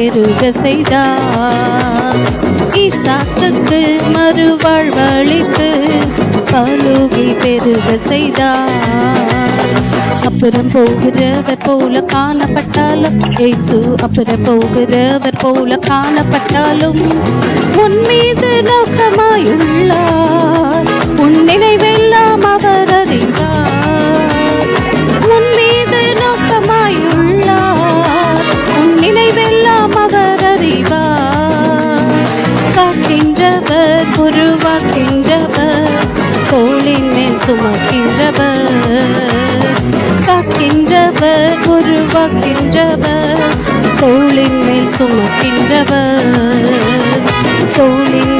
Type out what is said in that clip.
பெருக செய்தார். ஈசாக்குக்கு மறுவாழ்வளித்து பலுகி பெருக செய்தார். அப்புறம் போகிறவர் போல காணப்பட்டாலும் இயேசு அப்புறம் போகிறவர் போல காணப்பட்டாலும் உன் மீது நோக்கமாயுள்ளார். உன் நினைவெல்லாம் அவர் அறிவார். உன் மீது நோக்கமாயுள்ளார். உன் நினைவெல்லாம் அவர் அறிவார். காக்கின்றவர் உருவாக்கின்றவர் தோளின் மேல் சுமக்கின்றவர். காக்கின்றவர் உருவாக்கின்றவர் தோளின் மேல் சுமக்கின்றவர். தோளின்